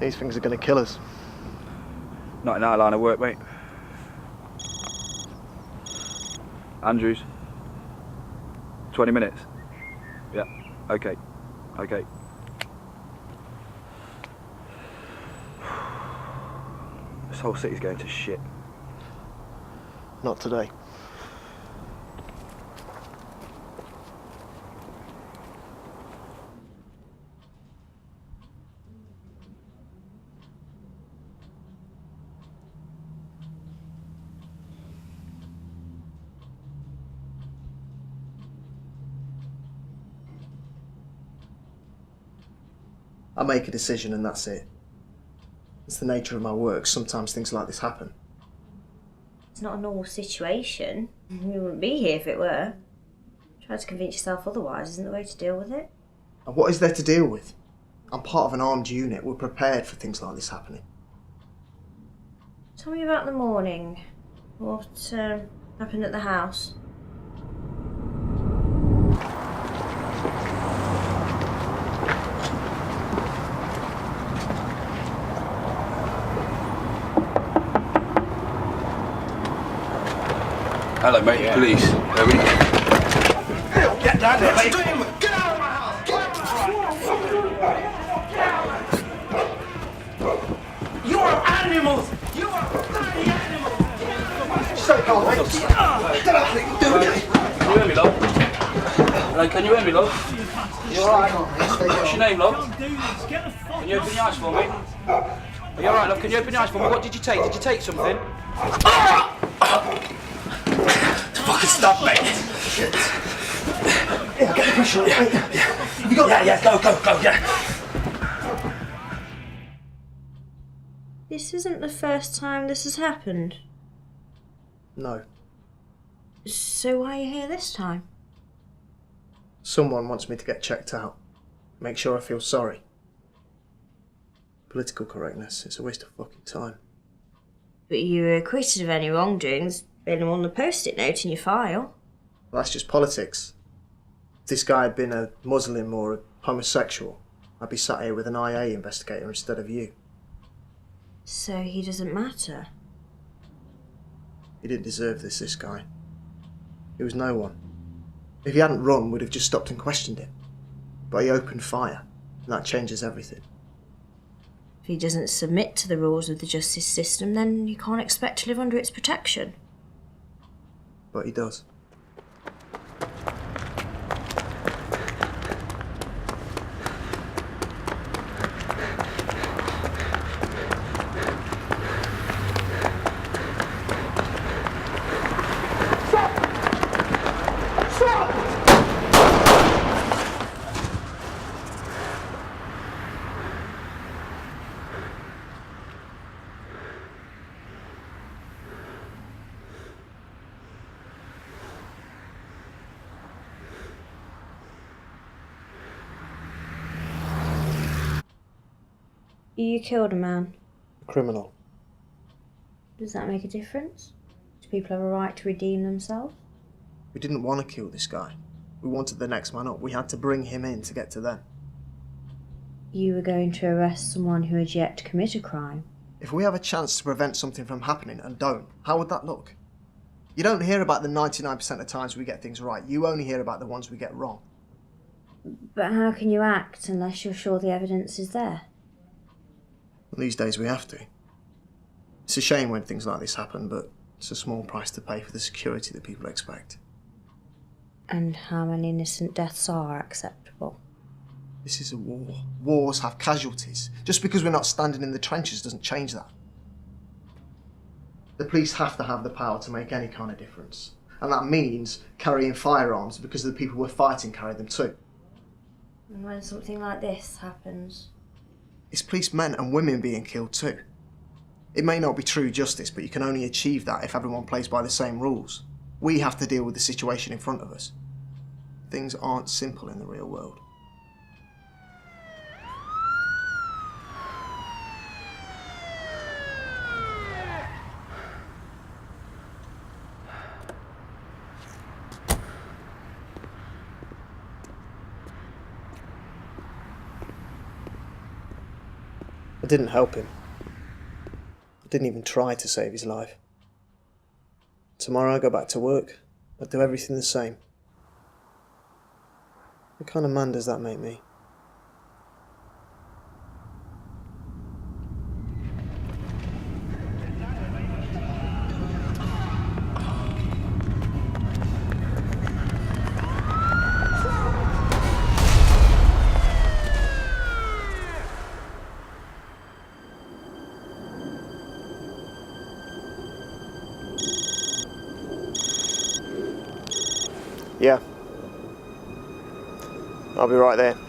These things are going to kill us. Not in our line of work, mate. Andrews. 20 minutes? Yeah, okay. Okay. This whole city's going to shit. Not today. I make a decision and that's it. It's the nature of my work. Sometimes things like this happen. It's not a normal situation. We wouldn't be here if it were. Try to convince yourself otherwise isn't the way to deal with it. And what is there to deal with? I'm part of an armed unit. We're prepared for things like this happening. Tell me about the morning. What happened at the house? Hello, mate. Yeah. Police. Get down there, mate. Get out of my house! Get out of my house! You are animals! You are bloody animals! Stay calm, mate. Get up, please. Do it. Can you hear me, love? Hello, can you hear me, love? You alright? What's your name, love? Can you open your eyes for me? Are you alright, love? Can you open your eyes for me? What did you take? Did you take something? Fucking stop, mate! Shit. Yeah, get the pressure on, mate. Have you got Yeah, go, yeah. This isn't the first time this has happened. No. So why are you here this time? Someone wants me to get checked out. Make sure I feel sorry. Political correctness, it's a waste of fucking time. But you were acquitted of any wrongdoings, been on the post-it note in your file. Well, that's just politics. If this guy had been a Muslim or a homosexual, I'd be sat here with an IA investigator instead of you. So he doesn't matter. He didn't deserve this guy. He was no one. If he hadn't run, we'd have just stopped and questioned him. But he opened fire, and that changes everything. If he doesn't submit to the rules of the justice system, then you can't expect to live under its protection. But he does. You killed a man. A criminal. Does that make a difference? Do people have a right to redeem themselves? We didn't want to kill this guy. We wanted the next man up. We had to bring him in to get to them. You were going to arrest someone who had yet to commit a crime. If we have a chance to prevent something from happening and don't, how would that look? You don't hear about the 99% of times we get things right. You only hear about the ones we get wrong. But how can you act unless you're sure the evidence is there? These days we have to. It's a shame when things like this happen, but it's a small price to pay for the security that people expect. And how many innocent deaths are acceptable? This is a war. Wars have casualties. Just because we're not standing in the trenches doesn't change that. The police have to have the power to make any kind of difference. And that means carrying firearms because the people we're fighting carry them too. And when something like this happens? It's policemen and women being killed too. It may not be true justice, but you can only achieve that if everyone plays by the same rules. We have to deal with the situation in front of us. Things aren't simple in the real world. didn't help him. I didn't even try to save his life. Tomorrow I go back to work. I'd do everything the same. What kind of man does that make me? Yeah. I'll be right there.